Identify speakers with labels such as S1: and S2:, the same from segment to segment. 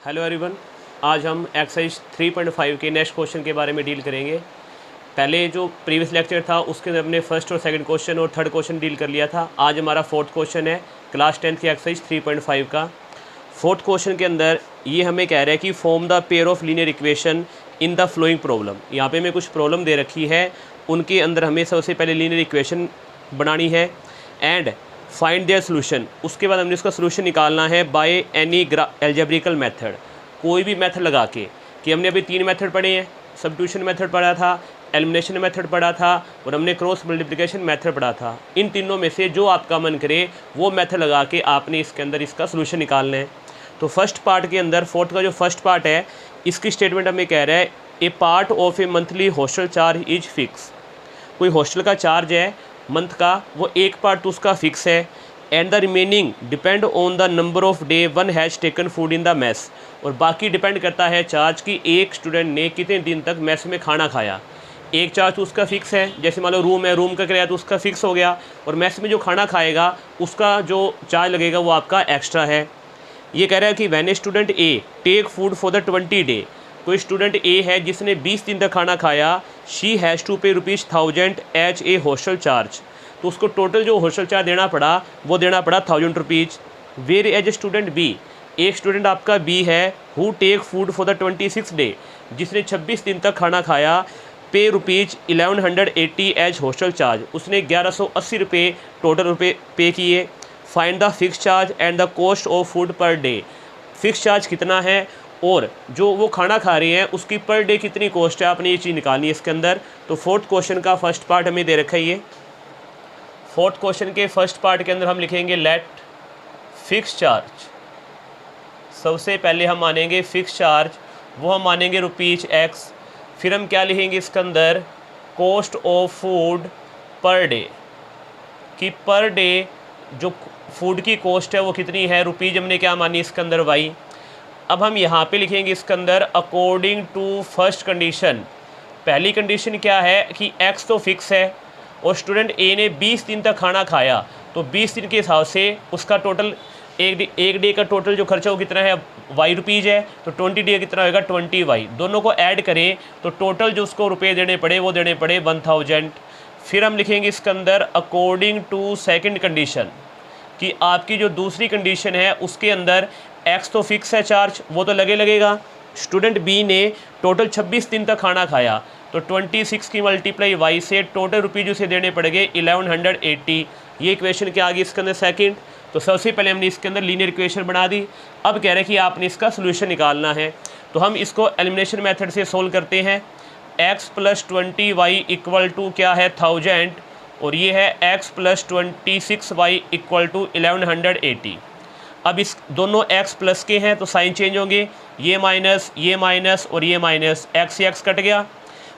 S1: Hello everyone, आज हम exercise 3.5 के नेक्स्ट क्वेश्चन के बारे में डील करेंगे। पहले जो प्रीवियस लेक्चर था उसके अंदर हमने फर्स्ट और सेकंड क्वेश्चन और थर्ड क्वेश्चन डील कर लिया था। आज हमारा फोर्थ क्वेश्चन है क्लास 10th की एक्सरसाइज 3.5 का। फोर्थ क्वेश्चन के अंदर ये हमें कह रहा है कि form the pair of linear equation in the flowing problem. यहाँ पे हमें कुछ प्रॉब्लम दे रखी है, उनके अंदर हमें सबसे पहले लीनियर इक्वेशन बनानी है एंड फाइंड देयर सोल्यूशन। उसके बाद हमने इसका सोल्यूशन निकालना है बाय एनी एल्जेब्रिकल मेथड, कोई भी मेथड लगा के। कि हमने अभी 3 मेथड पढ़े हैं, सब्स्टिट्यूशन मेथड पढ़ा था, एलिमिनेशन मेथड पढ़ा था और हमने क्रॉस मल्टीप्लिकेशन मेथड पढ़ा था। इन तीनों में से जो आपका मन करे वो मेथड लगा के आपने इसके अंदर इसका सोल्यूशन निकालना है। तो फर्स्ट पार्ट के अंदर फोर्थ का जो फर्स्ट पार्ट है इसकी स्टेटमेंट हमें कह रहा है a part of a monthly hostel charge is fix. कोई हॉस्टल का चार्ज है मंथ का, वो एक पार्ट तो उसका फिक्स है and the remaining depend on the number of day one has taken food in the mess. और बाकी डिपेंड करता है चार्ज की एक स्टूडेंट ने कितने दिन तक मेस में खाना खाया। एक चार्ज तो उसका फिक्स है, जैसे मान लो रूम है, रूम का किराया तो उसका फिक्स हो गया, और मेस में जो खाना खाएगा उसका जो चार्ज लगेगा वो आपका एक्स्ट्रा है। ये कह रहा है कि when a student A take food for the 20 day, कोई स्टूडेंट ए है जिसने 20 दिन तक खाना खाया, शी हैज़ टू पे ₹1000 एज ए हॉस्टल चार्ज। तो उसको टोटल जो हॉस्टल चार्ज देना पड़ा वो देना पड़ा ₹1000। Whereas a student B, एक स्टूडेंट आपका बी है who take food for the 26 day, जिसने 26 दिन तक खाना खाया, पे ₹1180 एज हॉस्टल चार्ज, उसने 1180 रुपये टोटल रुपये पे किए। Find the fix charge and the cost of food per day. Fix charge कितना है और जो वो खाना खा रहे हैं उसकी पर डे कितनी कॉस्ट है, आपने ये चीज़ निकालनी है इसके अंदर। तो फोर्थ क्वेश्चन का फर्स्ट पार्ट हमें दे रखा है ये। फोर्थ क्वेश्चन के फर्स्ट पार्ट के अंदर हम लिखेंगे लेट फिक्स चार्ज। सबसे पहले हम मानेंगे फिक्स चार्ज, वो हम मानेंगे ₹X। फिर हम क्या लिखेंगे इसके अंदर, cost of food per day, कि पर डे जो फूड की कॉस्ट है वो कितनी है, रुपीज़ हमने क्या मानी इसके अंदर Y। अब हम यहाँ पे लिखेंगे इसके अंदर अकॉर्डिंग टू फर्स्ट कंडीशन। पहली कंडीशन क्या है कि X तो फिक्स है और स्टूडेंट ए ने 20 दिन तक खाना खाया, तो 20 दिन के हिसाब से उसका टोटल एक डे का टोटल जो खर्चा वो कितना है Y रुपीज़ है, तो 20 डे कितना होगा 20Y। दोनों को ऐड करें तो टोटल जो उसको रुपये देने पड़े वो देने पड़े 1000। फिर हम लिखेंगे इसके अंदर अकॉर्डिंग टू सेकंड कंडीशन, कि आपकी जो दूसरी कंडीशन है उसके अंदर X तो फिक्स है चार्ज, वो तो लगेगा। स्टूडेंट बी ने टोटल 26 दिन तक खाना खाया, तो 26 की मल्टीप्लाई Y से टोटल रुपीज़ उसे देने पड़ेंगे 1180। ये इक्वेशन क्या आ गई इसके अंदर सेकंड। तो सबसे पहले हमने इसके अंदर लीनियर इक्वेशन बना दी। अब कह रहे हैं कि आपने इसका सोल्यूशन निकालना है, तो हम इसको एलिमिनेशन मेथड से सोल्व करते हैं। X + 20Y इक्वल टू क्या है 1000 और ये है X + 26Y इक्वल टू 1180। अब इस दोनों X प्लस के हैं तो साइन चेंज होंगे, ये माइनस और ये माइनस, X से X कट गया,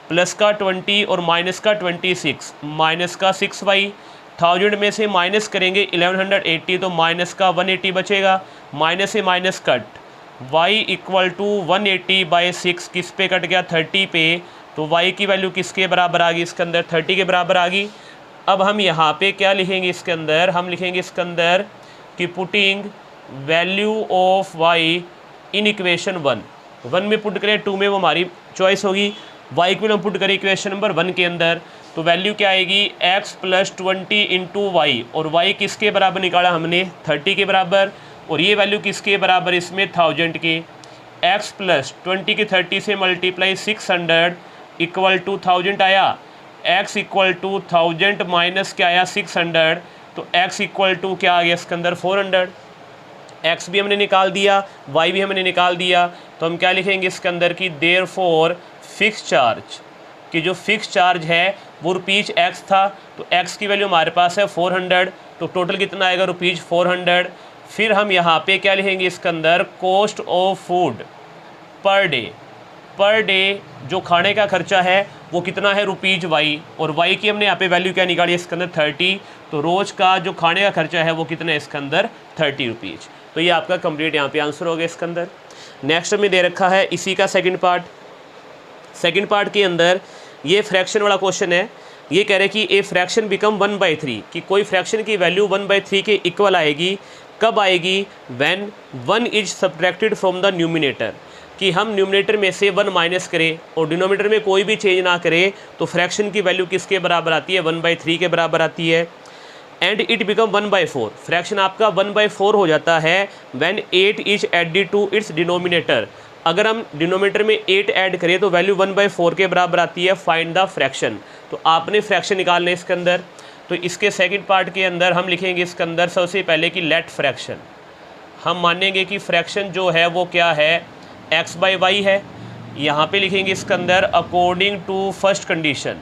S1: प्लस का 20 और माइनस का 26, माइनस का 6Y। 1000 में से माइनस करेंगे 1180 तो माइनस का 180 बचेगा, माइनस से minus cut, Y equal to 180/6 किस पे कट गया 30 पे, तो Y की वैल्यू किसके बराबर आ गई इसके अंदर 30 के बराबर आ गई। अब हम यहाँ पे क्या लिखेंगे इसके अंदर, हम लिखेंगे इसके अंदर कि putting value of Y in equation 1 में पुट करें, 2 में वो हमारी चॉइस होगी, Y को हम पुट करें इक्वेशन नंबर 1 के अंदर, तो वैल्यू क्या आएगी X + 20 × Y, और Y किसके बराबर निकाला हमने 30 के बराबर, और ये वैल्यू किसके बराबर इसमें 1000 के। X + 20 की 30 से मल्टीप्लाई 600 इक्वल टू 1000 आया, X इक्वल टू 1000 माइनस क्या आया 600, तो X इक्वल टू क्या आ गया इसके अंदर 400। X भी हमने निकाल दिया, Y भी हमने निकाल दिया, तो हम क्या लिखेंगे इसके अंदर कि देयरफॉर फिक्स चार्ज, कि जो फिक्स चार्ज है वो ₹X था, तो X की वैल्यू हमारे पास है 400, तो टोटल कितना आएगा ₹400। फिर हम यहाँ पे क्या लिखेंगे इसके अंदर, cost of food per day जो खाने का खर्चा है वो कितना है ₹Y, और Y की हमने यहाँ पे वैल्यू क्या निकाली इसके अंदर 30, तो रोज़ का जो खाने का खर्चा है वो कितना है इसके अंदर ₹30। तो ये आपका कंप्लीट यहाँ पे आंसर हो गया इसके अंदर। नेक्स्ट में दे रखा है इसी का सेकंड पार्ट के अंदर ये फ्रैक्शन वाला क्वेश्चन है। ये कह रहे हैं कि ए फ्रैक्शन बिकम 1/3, कि कोई फ्रैक्शन की वैल्यू 1/3 के इक्वल आएगी कब आएगी? When 1 is subtracted from the numerator, कि हम न्यूमिनेटर में से 1 माइनस करें और डिनोमिनेटर में कोई भी चेंज ना करें तो फ्रैक्शन की वैल्यू किसके बराबर आती है? 1/3 के बराबर आती है। एंड इट बिकम 1/4, फ्रैक्शन आपका 1/4 हो जाता है when 8 is added to its denominator. अगर हम डिनोमिनेटर में 8 ऐड करें तो वैल्यू 1/4 के बराबर आती है। फाइंड द फ्रैक्शन, तो आपने फ्रैक्शन निकालने इसके अंदर। तो इसके सेकंड पार्ट के अंदर हम लिखेंगे इसके अंदर सबसे पहले कि लेट फ्रैक्शन, हम मानेंगे कि फ्रैक्शन जो है वो क्या है? x/y है। यहाँ पे लिखेंगे इसके अंदर अकॉर्डिंग टू फर्स्ट कंडीशन,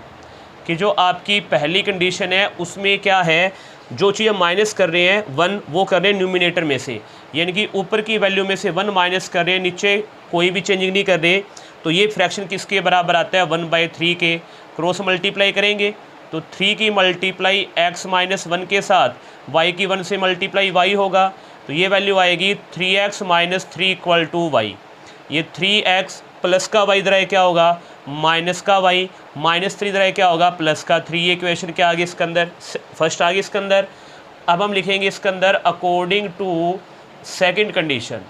S1: कि जो आपकी पहली कंडीशन है उसमें क्या है, जो चीज़ हम माइनस कर रहे हैं 1 वो कर रहे हैं न्यूमिनेटर में से, यानी कि ऊपर की वैल्यू में से 1 माइनस कर रहे हैं, नीचे कोई भी चेंजिंग नहीं कर रहे, तो ये फ्रैक्शन किसके बराबर आता है? 1/3 के। क्रॉस मल्टीप्लाई करेंगे तो 3 की मल्टीप्लाई x - 1 के साथ y की 1 से मल्टीप्लाई y होगा, तो ये वैल्यू आएगी 3x - 3 = y। ये 3x प्लस का y इधर क्या होगा? माइनस का y, -3 इधर क्या होगा? प्लस का 3। ये इक्वेशन क्या आ गई इसके अंदर? फर्स्ट आ गई इसके अंदर। अब हम लिखेंगे इसके अंदर अकॉर्डिंग टू सेकंड कंडीशन,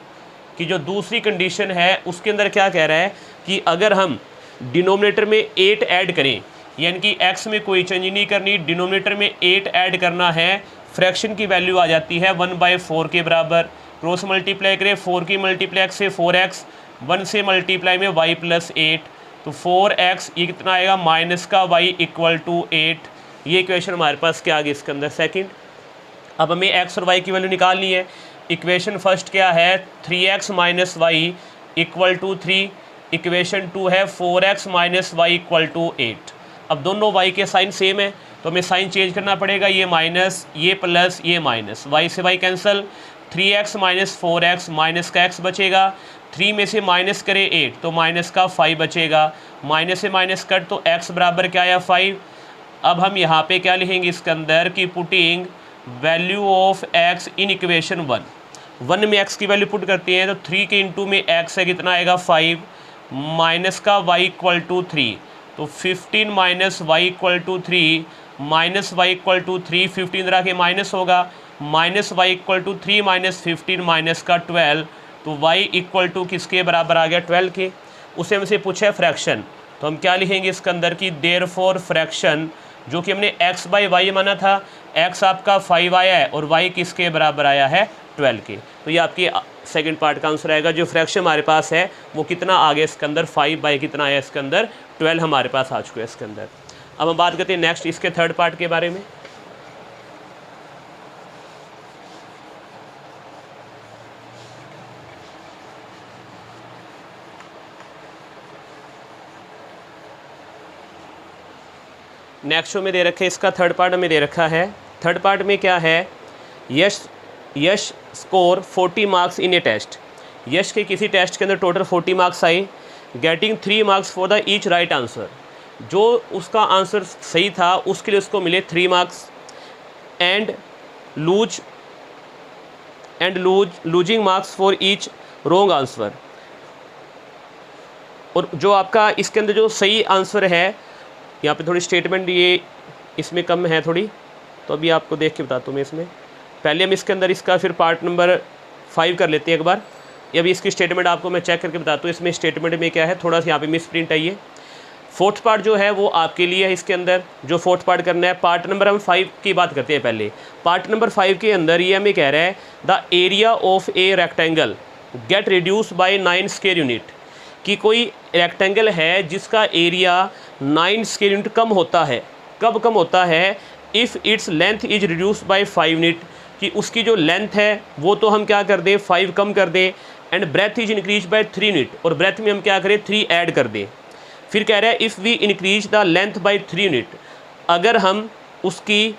S1: कि जो दूसरी कंडीशन है उसके अंदर क्या कह रहा है कि अगर हम डिनोमिनेटर में 8 ऐड करें, यानी कि x में कोई चेंज नहीं करनी, डिनोमिनेटर में 8 ऐड करना है, फ्रैक्शन की वैल्यू आ जाती है 1/4 के बराबर। क्रॉस मल्टीप्लाई करें, 4 की मल्टीप्लाई x से 4x, 1 से मल्टीप्लाई में y + 8, तो 4x ये कितना आएगा? माइनस का y = 8। ये इक्वेशन हमारे पास क्या आ गई इसके अंदर? सेकंड। अब हमें x और y की वैल्यू निकालनी है। इक्वेशन फर्स्ट क्या है? 3x - y = 3। इक्वेशन 2 है 4x - y = 8। अब दोनों y के साइन सेम है तो हमें साइन चेंज करना पड़ेगा, ये माइनस, ये प्लस, ये माइनस, y से y cancel, 3x - 4x, minus का x बचेगा, 3 में से माइनस करें 8 तो माइनस का 5 बचेगा, माइनस से माइनस कट तो x बराबर क्या आया? 5। अब हम यहाँ पे क्या लिखेंगे इसके अंदर कि putting value of x in equation 1 में x की वैल्यू पुट करते हैं तो 3 के इंटू में x है कितना आएगा? 5, माइनस का y = 3, तो 15 - y = 3, माइनस y = 3, 15 तरह के माइनस होगा, माइनस y = 3 - 15 माइनस का 12, तो y = किसके बराबर आ गया? 12 के। उसे हमसे पूछा है फ्रैक्शन, तो हम क्या लिखेंगे इसके अंदर की देयरफॉर फ्रैक्शन, जो कि हमने x/y माना था, x आपका 5 आया है और y किसके बराबर आया है? 12 के। तो ये आपकी सेकंड पार्ट का आंसर आएगा। जो फ्रैक्शन हमारे पास है वो कितना आ गया इसके अंदर? 5 कितना आया इसके अंदर? 12 हमारे पास आ चुका है इसके अंदर। अब हम बात करते हैं नेक्स्ट इसके थर्ड पार्ट के बारे में। नेक्स्ट में दे रखे इसका थर्ड पार्ट हमें दे रखा है। थर्ड पार्ट में क्या है? Yash score 40 marks in a test. Yash के किसी टेस्ट के अंदर टोटल 40 मार्क्स आए, getting 3 marks for the each right answer. जो उसका आंसर सही था उसके लिए उसको मिले 3 marks, and losing marks for each wrong answer. और जो आपका इसके अंदर जो सही आंसर है, यहाँ पे थोड़ी स्टेटमेंट ये इसमें कम है थोड़ी, तो अभी आपको देख के बताता हूँ मैं इसमें। पहले हम इसके अंदर इसका फिर पार्ट नंबर 5 कर लेते हैं एक बार। ये अभी इसकी स्टेटमेंट आपको मैं चेक करके बताता हूँ। इसमें स्टेटमेंट में क्या है, थोड़ा सा यहाँ पे मिस प्रिंट है ये। फोर्थ पार्ट जो है वो आपके लिए है। इसके अंदर जो फोर्थ पार्ट करना है, पार्ट नंबर हम 5 की बात करते हैं पहले। पार्ट नंबर 5 के अंदर ये हमें कह रहा है the area of a rectangle get reduce by 9 square unit, कि कोई रेक्टेंगल है जिसका एरिया 9 स्क्वायर यूनिट कम होता है। कब कम होता है? If its length is reduce by 5 unit, कि उसकी जो लेंथ है वो तो हम क्या कर दें 5 कम कर दें, and breadth is increase by 3 unit, और ब्रेथ में हम क्या करें 3 ऐड कर दें। फिर कह रहा है if we increase the length by 3 unit, अगर हम उसकी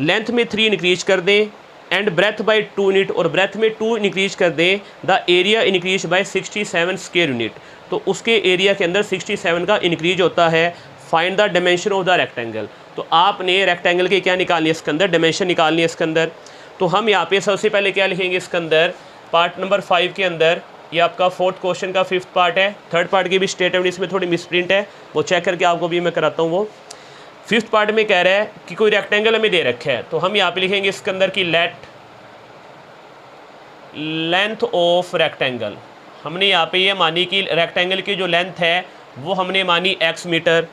S1: लेंथ में 3 इंक्रीज कर दें एंड ब्रेथ बाय 2 यूनिट, और ब्रेथ में 2 इंक्रीज कर दें, the area increase by 67 square unit, तो उसके एरिया के अंदर 67 का इंक्रीज होता है। Find the dimension of the rectangle, तो आपने रेक्टेंगल के क्या निकालनी है इसके अंदर? डायमेंशन निकालनी है इसके अंदर। तो हम यहाँ पे सबसे पहले क्या लिखेंगे इसके अंदर, पार्ट नंबर 5 के अंदर, ये आपका फोर्थ क्वेश्चन का 5th पार्ट है। थर्ड पार्ट की भी स्टेटमेंट इसमें थोड़ी मिसप्रिंट है, वो चेक करके आपको भी मैं कराता हूँ। वो 5th पार्ट में कह रहा है कि कोई रेक्टेंगल हमें दे रखा है, तो हम यहाँ पे लिखेंगे इसके अंदर कि लेट लेंथ ऑफ रेक्टेंगल, हमने यहाँ पे ये मानी कि रेक्टेंगल की जो लेंथ है वो हमने मानी x मीटर।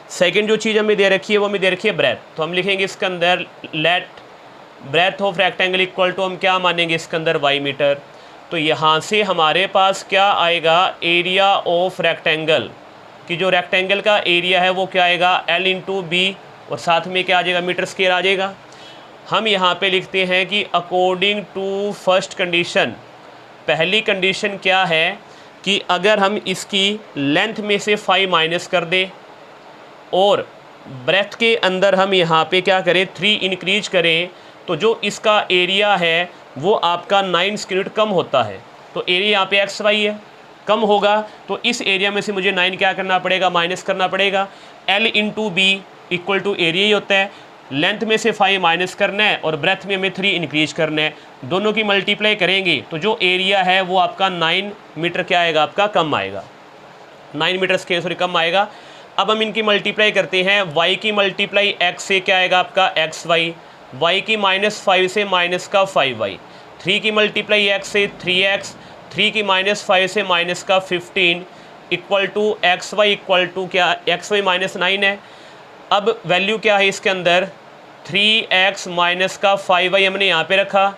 S1: सेकंड जो चीज़ हमें दे रखी है वो हमें दे रखी है ब्रेथ, तो हम लिखेंगे इसके अंदर let breadth of rectangle equal to हम क्या मानेंगे इसके अंदर y मीटर। तो यहाँ से हमारे पास क्या आएगा, एरिया ऑफ रेक्टेंगल कि जो रेक्टेंगल का एरिया है वो क्या आएगा L इंटू बी, और साथ में क्या आ जाएगा मीटर स्क्वायर आ जाएगा। हम यहाँ पे लिखते हैं कि अकॉर्डिंग टू फर्स्ट कंडीशन, पहली कंडीशन क्या है कि अगर हम इसकी लेंथ में से 5 माइनस कर दें और ब्रेथ के अंदर हम यहाँ पे क्या करें 3 इंक्रीज करें, तो जो इसका एरिया है वो आपका 9 स्क्वायर रूट कम होता है। तो एरिया यहाँ पे एक्स वाई है, कम होगा तो इस एरिया में से मुझे 9 क्या करना पड़ेगा, माइनस करना पड़ेगा। L into B equal to area ही होता है, लेंथ में से 5 माइनस करना है और ब्रेथ में हमें 3 इंक्रीज करना है, दोनों की मल्टीप्लाई करेंगे तो जो एरिया है वो आपका 9 मीटर क्या आएगा, आपका कम आएगा, 9 मीटर स्क्वायर सॉरी कम आएगा। अब हम इनकी मल्टीप्लाई करते हैं, y की मल्टीप्लाई x से क्या आएगा आपका xy, y की -5 से माइनस का 5y, 3 की मल्टीप्लाई x से 3x, 3 की -5 से माइनस का 15 equal to xy equal to क्या, xy -9 है। अब वैल्यू क्या है इसके अंदर, 3x माइनस का 5y हमने यहाँ पे रखा,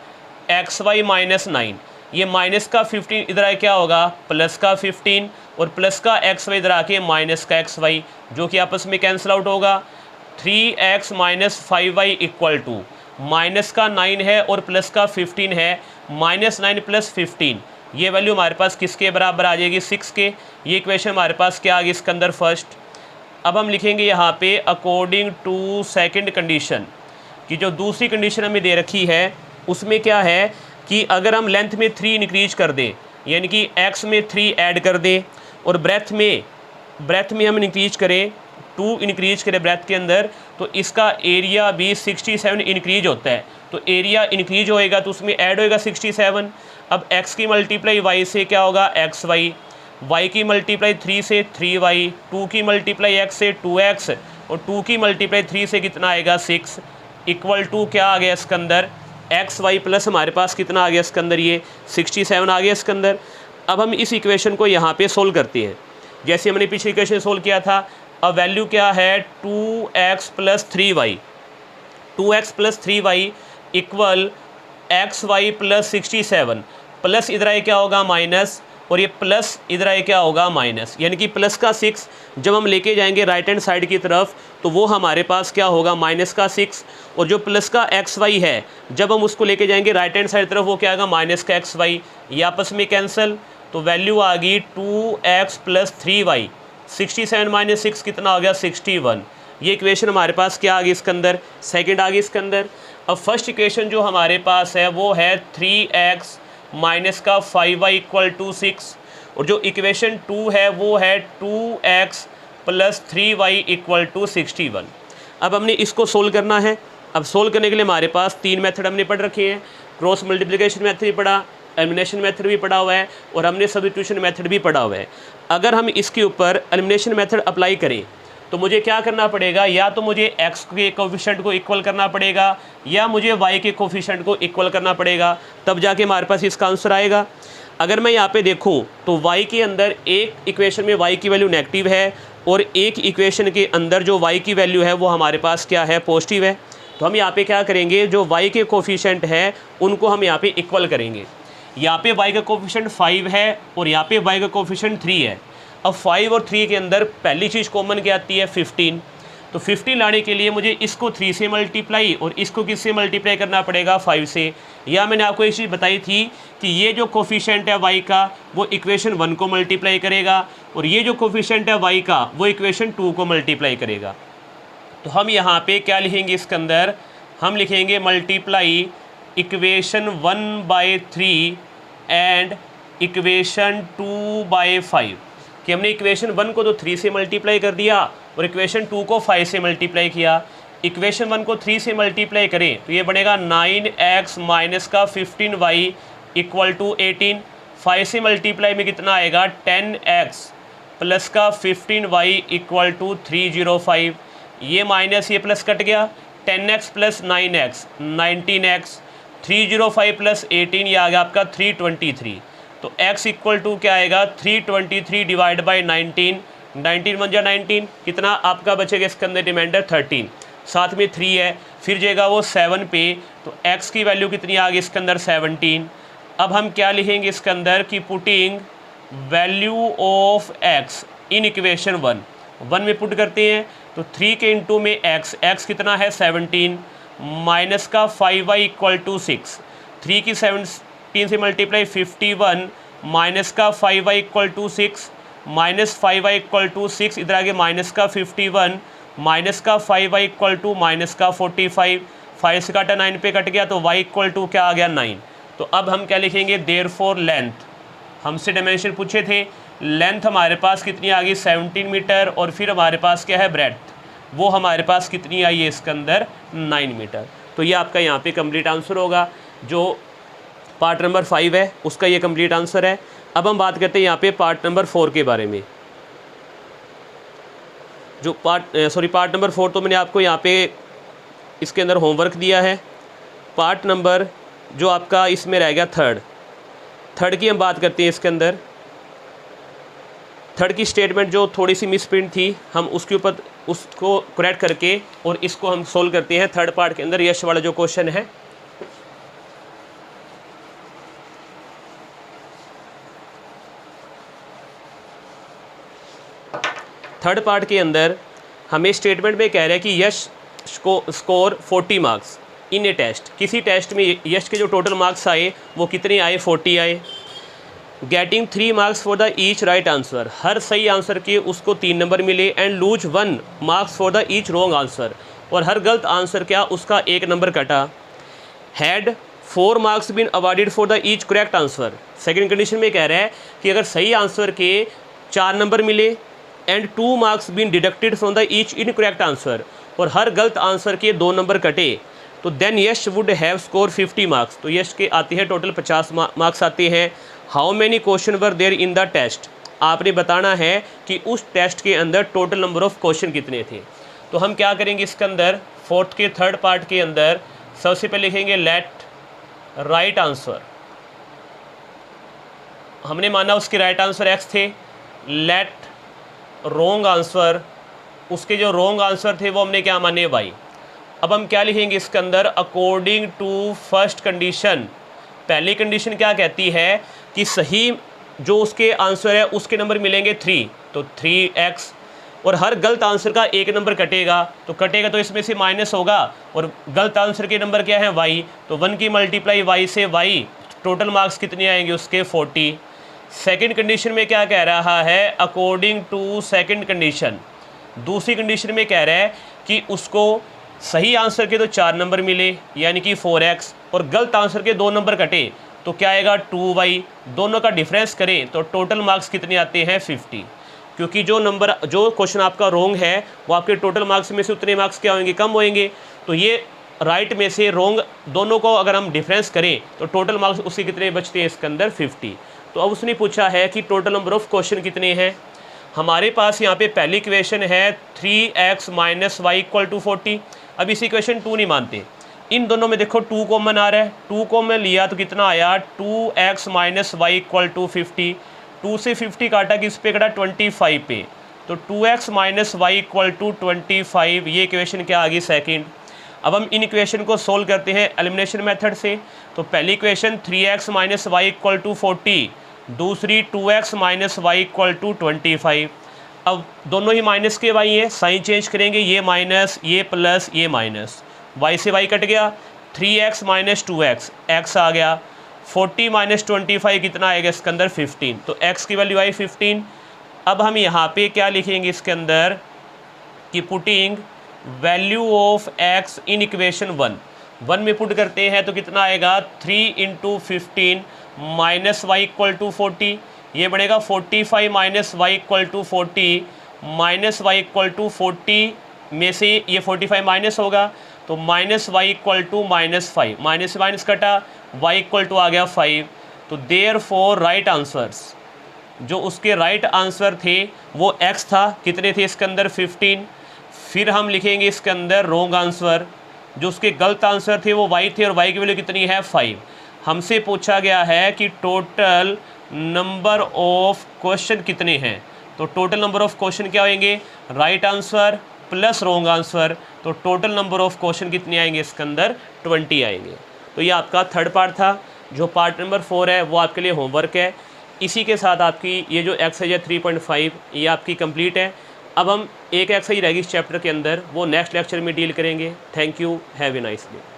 S1: xy -9, ये माइनस का 15 इधर आए क्या होगा प्लस का 15 और प्लस का xy इधर आके माइनस का xy, जो कि आपस में कैंसिल आउट होगा। 3x minus 5y equal to minus का 9 है और प्लस का 15 है, -9 प्लस 15, ये वैल्यू हमारे पास किसके बराबर आ जाएगी 6 के। ये इक्वेशन हमारे पास क्या आ गई इसके अंदर फर्स्ट। अब हम लिखेंगे यहाँ पे अकॉर्डिंग टू सेकंड कंडीशन कि जो दूसरी कंडीशन हमें दे रखी है उसमें क्या है कि अगर हम लेंथ में 3 इंक्रीज कर दें, यानी कि x में 3 ऐड कर दें और ब्रेथ में हम इंक्रीज करें 2 इंक्रीज करें ब्रेथ के अंदर, तो इसका एरिया भी 67 इंक्रीज होता है। तो एरिया इंक्रीज होएगा तो उसमें ऐड होएगा 67। अब x की मल्टीप्लाई y से क्या होगा xy, y की मल्टीप्लाई 3 से 3y, 2 की मल्टीप्लाई x से 2x और 2 की मल्टीप्लाई 3 से कितना आएगा 6 इक्वल टू क्या आ गया इसके अंदर xy प्लस हमारे पास कितना आ गया इसके अंदर, ये 67 आ गया इसके अंदर। अब हम इस इक्वेशन को यहाँ पे सोल्व करते हैं, जैसे हमने पिछली इक्वेशन सोल्व किया था। अब वैल्यू क्या है 2x plus 3y, 2x plus 3y equal xy plus 67, plus इधर आए क्या होगा माइनस और ये प्लस इधर आए क्या होगा माइनस, यानी कि प्लस का 6 जब हम लेके जाएंगे राइट हैंड साइड की तरफ तो वो हमारे पास क्या होगा माइनस का 6, और जो प्लस का xy है जब हम उसको लेके जाएंगे राइट हैंड साइड तरफ वो क्या आएगा माइनस का xy, ये आपस में कैंसिल, तो वैल्यू आ गई 2x प्लस 3y, 67 माइनस 6 कितना हो गया 61। ये इक्वेशन हमारे पास क्या आ गई इसके अंदर, सेकंड आ गई इसके अंदर। अब फर्स्ट इक्वेशन जो हमारे पास है वो है 3x माइनस का 5y इक्वल टू 6, और जो इक्वेशन 2 है वो है 2x plus 3y equal to 61। अब हमने इसको सोल्व करना है। अब सोल्व करने के लिए हमारे पास 3 मेथड हमने पढ़ रखे हैं, क्रॉस मल्टीप्लिकेशन मेथड भी पढ़ा, एलिमिनेशन मेथड भी पढ़ा हुआ है और हमने सब्स्टिट्यूशन मेथड भी पढ़ा हुआ है। अगर हम इसके ऊपर एलिमिनेशन मेथड अप्लाई करें तो मुझे क्या करना पड़ेगा, या तो मुझे x के कोफिशिएंट को इक्वल करना पड़ेगा या मुझे y के कोफिशिएंट को इक्वल करना पड़ेगा, तब जाके हमारे पास इसका आंसर आएगा। अगर मैं यहाँ पे देखूँ तो y के अंदर एक इक्वेशन में y की वैल्यू नेगेटिव है और एक इक्वेशन के अंदर जो y की वैल्यू है वो हमारे पास क्या है पॉजिटिव है। तो हम यहाँ पे क्या करेंगे, जो y के कोफिशिएंट है उनको हम यहाँ पे इक्वल करेंगे। यहाँ पे y का कोफिशिएंट 5 है और यहाँ पे y का कोफिशिएंट 3 है। अब 5 और 3 के अंदर पहली चीज़ कॉमन क्या आती है 15, तो 15 लाने के लिए मुझे इसको 3 से मल्टीप्लाई और इसको किससे मल्टीप्लाई करना पड़ेगा 5 से। या मैंने आपको एक चीज़ बताई थी कि ये जो कोफिशिएंट है y का वो इक्वेशन 1 को मल्टीप्लाई करेगा और ये जो कोफिशिएंट है y का वो इक्वेशन 2 को मल्टीप्लाई करेगा। तो हम यहाँ पे क्या लिखेंगे इसके अंदर, हम लिखेंगे मल्टीप्लाई इक्वेशन 1/3 एंड इक्वेशन 2/5, कि हमने इक्वेशन 1 को तो 3 से मल्टीप्लाई कर दिया और इक्वेशन 2 को 5 से मल्टीप्लाई किया। इक्वेशन 1 को 3 से मल्टीप्लाई करें तो ये बनेगा 9x माइनस का 15y इक्वल टू 18, 5 से मल्टीप्लाई में कितना आएगा 10x प्लस का 15y इक्वल टू 305, ये माइनस ये प्लस कट गया, 10x plus 9x 19x 305 plus 18 ये आ गया आपका 323। तो x इक्वल टू क्या आएगा 323 डिवाइड बाई 19, 19 1 जा 19, कितना आपका बचेगा इसके अंदर रिमाइंडर 13, साथ में 3 है, फिर जाएगा वो 7 पे, तो x की वैल्यू कितनी आ गई इसके अंदर 17। अब हम क्या लिखेंगे इसके अंदर कि putting value of x in equation 1 में पुट करते हैं, तो 3 के इंटू में x कितना है 17 माइनस का 5y इक्वल टू 6, 3 की 17 से मल्टीप्लाई 51 माइनस का 5y equal to 6 minus 5y equal to 6, इधर आगे माइनस का 51 माइनस का 5y इक्वल टू माइनस का 45, 5 से काटा 9 पे कट गया, तो y इक्वल टू क्या आ गया 9। तो अब हम क्या लिखेंगे देयरफॉर लेंथ, हमसे डायमेंशन पूछे थे, लेंथ हमारे पास कितनी आ गई 17 मीटर, और फिर हमारे पास क्या है ब्रेड्थ, वो हमारे पास कितनी आई है इसके अंदर 9 मीटर। तो ये आपका यहाँ पे कंप्लीट आंसर होगा, जो पार्ट नंबर 5 है उसका ये कंप्लीट आंसर है। अब हम बात करते हैं यहाँ पे पार्ट नंबर 4 के बारे में। जो पार्ट नंबर 4 तो मैंने आपको यहाँ पे इसके अंदर होमवर्क दिया है। पार्ट नंबर जो आपका इसमें रह गया थर्ड की हम बात करते हैं। इसके अंदर थर्ड की स्टेटमेंट जो थोड़ी सी मिस प्रिंट थी, हम उसके ऊपर उसको करेक्ट करके और इसको हम सोल्व करते हैं थर्ड पार्ट के अंदर। यश वाला जो क्वेश्चन है, थर्ड पार्ट के अंदर हमें स्टेटमेंट में कह रहा है कि यश को score 40 marks in a test, किसी टेस्ट में यश के जो टोटल मार्क्स आए वो कितने आए 40 आए। Getting 3 marks for the each right answer, हर सही आंसर के उसको 3 नंबर मिले, and lose 1 marks for the each wrong answer, और हर गलत आंसर क्या उसका 1 नंबर कटा। Had 4 marks been awarded for the each correct answer, second condition में कह रहा है कि अगर सही आंसर के 4 नंबर मिले and 2 marks been deducted from the each incorrect answer, और हर गलत आंसर के 2 नंबर कटे, तो then Yash would have score 50 marks. तो यश के आते हैं टोटल 50 मार्क्स आते हैं। How many question were there in the test, आपने बताना है कि उस टेस्ट के अंदर टोटल नंबर ऑफ क्वेश्चन कितने थे। तो हम क्या करेंगे इसके अंदर फोर्थ के थर्ड पार्ट के अंदर सबसे पहले लिखेंगे लेट राइट आंसर, हमने माना उसके राइट आंसर x थे। लेट रॉन्ग आंसर, उसके जो रॉन्ग आंसर थे वो हमने क्या माने y। अब हम क्या लिखेंगे इसके अंदर अकॉर्डिंग टू फर्स्ट कंडीशन, पहली कंडीशन क्या कहती है कि सही जो उसके आंसर है उसके नंबर मिलेंगे 3, तो 3x, और हर गलत आंसर का 1 नंबर कटेगा, तो इसमें से माइनस होगा, और गलत आंसर के नंबर क्या है y, तो 1 की मल्टीप्लाई y से y, टोटल मार्क्स कितने आएंगे उसके 40। सेकंड कंडीशन में क्या कह रहा है अकॉर्डिंग टू सेकंड कंडीशन, दूसरी कंडीशन में कह रहा है कि उसको सही आंसर के तो 4 नंबर मिले यानी कि 4x, और गलत आंसर के 2 नंबर कटे, तो क्या आएगा 2y, दोनों का डिफरेंस करें तो टोटल मार्क्स कितने आते हैं 50, क्योंकि जो क्वेश्चन आपका रॉन्ग है वो आपके टोटल मार्क्स में से उतने मार्क्स क्या होंगे कम होंगे, तो ये राइट में से रॉन्ग दोनों को अगर हम डिफरेंस करें तो टोटल मार्क्स उसके कितने बचते हैं इसके अंदर 50। तो अब उसने पूछा है कि टोटल नंबर ऑफ क्वेश्चन कितने हैं। हमारे पास यहाँ पे पहली इक्वेशन है 3x minus y equal to 40। अब इस इक्वेशन 2 नहीं मानते, इन दोनों में देखो 2 कॉमन आ रहा है, 2 कॉमन लिया तो कितना आया 2x minus y equal to 50, 2 से 50 काटा किस पे कटा 25 पे, तो 2x minus y equal to 25, ये इक्वेशन क्या आ गई सेकेंड। अब हम इन इक्वेशन को सोल्व करते हैं एलिमिनेशन मेथड से। तो पहली equation 3x minus y equal to 40, दूसरी 2x minus y equal to 25। अब दोनों ही माइनस के वाई है, साइन चेंज करेंगे, ये माइनस ये प्लस ये माइनस, y से y कट गया, 3x माइनस 2x, x आ गया, 40 माइनस 25 कितना आएगा इसके अंदर 15, तो x की वैल्यू आई 15। अब हम यहाँ पे क्या लिखेंगे इसके अंदर कि putting value of x in equation 1 में पुट करते हैं तो कितना आएगा 3 into 15 minus y equal to 40, ये बनेगा 45 minus y equal to 40, minus y equal to 40 में से ये 45 माइनस होगा तो minus y equal to -5, minus minus कटा y इक्वल टू आ गया 5। तो देयर फॉर राइट आंसर्स, जो उसके राइट आंसर थे वो x था, कितने थे इसके अंदर 15। फिर हम लिखेंगे इसके अंदर रॉन्ग आंसर, जो उसके गलत आंसर थे वो y थे और y की वैल्यू कितनी है 5। हमसे पूछा गया है कि टोटल नंबर ऑफ क्वेश्चन कितने हैं, तो टोटल नंबर ऑफ क्वेश्चन क्या होंगे, right answer plus wrong answer, तो टोटल नंबर ऑफ क्वेश्चन कितने आएंगे इसके अंदर 20 आएंगे। तो ये आपका थर्ड पार्ट था। जो पार्ट नंबर 4 है वो आपके लिए होमवर्क है। इसी के साथ आपकी ये जो एक्सरसाइज है 3.5 ये आपकी कंप्लीट है। अब हम एक एक्सरसाइज रहेगी इस चैप्टर के अंदर, वो नेक्स्ट लेक्चर में डील करेंगे। Thank you, have a nice day.